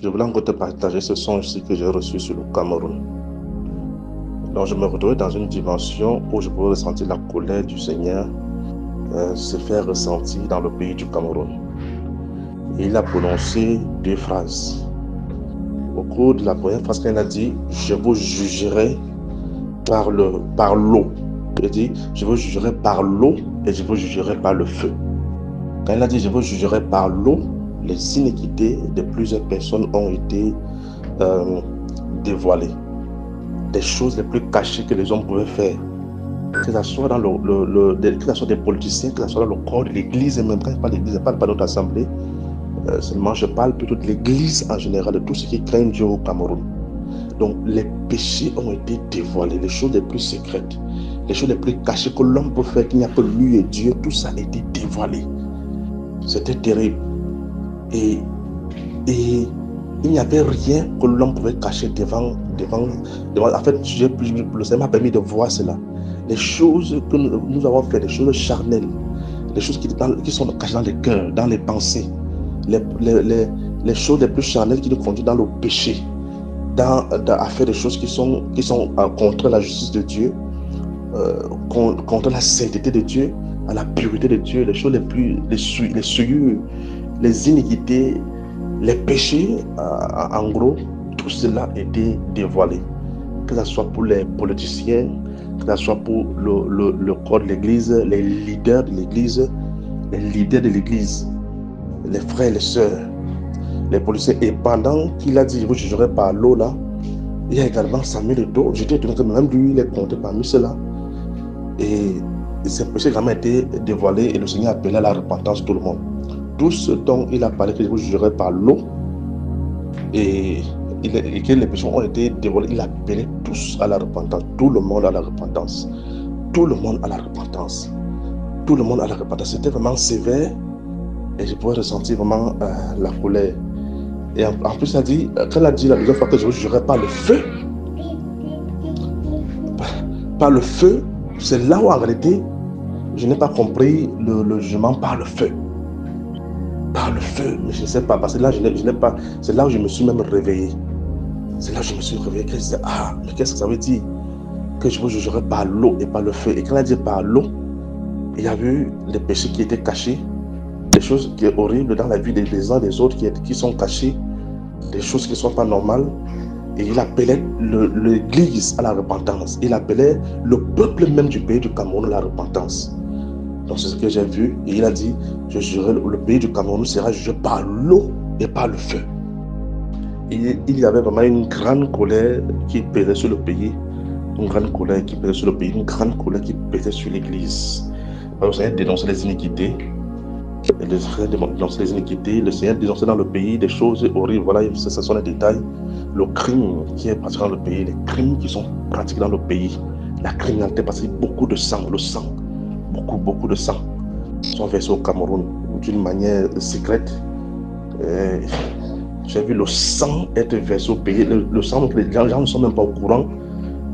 Je voulais encore te partager ce songe-ci que j'ai reçu sur le Cameroun. Donc, je me retrouvais dans une dimension où je pouvais ressentir la colère du Seigneur se faire ressentir dans le pays du Cameroun. Et il a prononcé deux phrases. Au cours de la première phrase, qu'il a dit, je vous jugerai par l'eau. Il a dit, je vous jugerai par l'eau et je vous jugerai par le feu. Quand il a dit, je vous jugerai par l'eau, les iniquités de plusieurs personnes ont été dévoilées. Des choses les plus cachées que les hommes pouvaient faire. Que ce soit dans que ce soit des politiciens, que ce soit dans le corps de l'église, et même quand je parle d'église, je ne parle pas de notre assemblée, seulement je parle plutôt de l'église en général, de tout ce qui craint Dieu au Cameroun. Donc les péchés ont été dévoilés, les choses les plus secrètes, les choses les plus cachées que l'homme peut faire, qu'il n'y a que lui et Dieu, tout ça a été dévoilé. C'était terrible. Et il n'y avait rien que l'homme pouvait cacher devant. En fait, le Seigneur m'a permis de voir cela. Les choses que nous avons fait, les choses charnelles, les choses qui sont cachées dans les cœurs, dans les pensées, les choses les plus charnelles qui nous conduisent dans le péché, à faire des choses qui sont contre la justice de Dieu, contre la sainteté de Dieu, à la pureté de Dieu, les choses les souillures, les iniquités, les péchés, en gros, tout cela a été dévoilé. Que ce soit pour les politiciens, que ce soit pour le corps de l'Église, les leaders de l'Église, les frères et les sœurs, les policiers. Et pendant qu'il a dit, je vous jugerai par l'eau là, il y a également Samuel Eto'o. J'étais étonné que même lui, il est compté parmi ceux-là. Et ces péchés ont vraiment été dévoilés et le Seigneur a appelé à la repentance tout le monde. Tout ce dont il a parlé, que je vous jugerai par l'eau, et que les péchés ont été dévoilés, il a appelé tous à la repentance, tout le monde à la repentance, tout le monde à la repentance, tout le monde à la repentance. C'était vraiment sévère et je pouvais ressentir vraiment la colère. Et en plus, quand elle a dit la deuxième fois que je vous jugerai par le feu, c'est là où en réalité, je n'ai pas compris le jugement par le feu. Par le feu, mais je ne sais pas, parce que là, je n'ai pas. C'est là où je me suis même réveillé. C'est là où je me suis réveillé. Que je disais, mais qu'est-ce que ça veut dire? Que je vous jugerai par l'eau et par le feu. Et quand elle a dit par l'eau, il y a eu des péchés qui étaient cachés, des choses qui sont horribles dans la vie des uns des autres qui sont cachées, des choses qui ne sont pas normales. Et il appelait l'Église à la repentance. Il appelait le peuple même du pays du Cameroun à la repentance. Donc c'est ce que j'ai vu. Et il a dit, je jurerai, le pays du Cameroun sera jugé par l'eau et par le feu. Et il y avait vraiment une grande colère qui pesait sur le pays. Une grande colère qui pesait sur le pays. Une grande colère qui pesait sur l'Église. Le Seigneur dénonçait les iniquités. Le Seigneur dénonçait les iniquités. Le Seigneur dénonçait dans le pays des choses horribles. Voilà, ce sont les détails. Le crime qui est pratiqué dans le pays. Les crimes qui sont pratiqués dans le pays. La criminalité, parce qu'il y a beaucoup de sang. Le sang. Beaucoup de sang sont versés au Cameroun d'une manière secrète. J'ai vu le sang être versé au pays. Le sang, donc les gens ne sont même pas au courant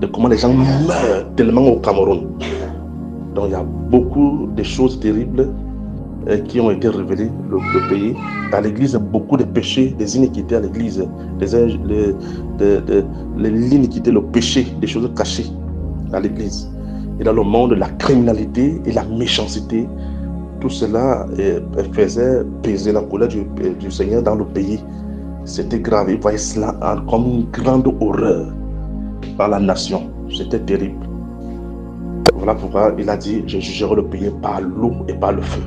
de comment les gens meurent tellement au Cameroun. Donc il y a beaucoup de choses terribles qui ont été révélées le pays. Dans l'église, beaucoup de péchés, des iniquités à l'église, l'iniquité, le péché, des choses cachées à l'église. Et dans le monde, la criminalité et la méchanceté, tout cela faisait peser la colère du Seigneur dans le pays. C'était grave. Il voyait cela comme une grande horreur dans la nation. C'était terrible. Voilà pourquoi il a dit, je jugerai le pays par l'eau et par le feu.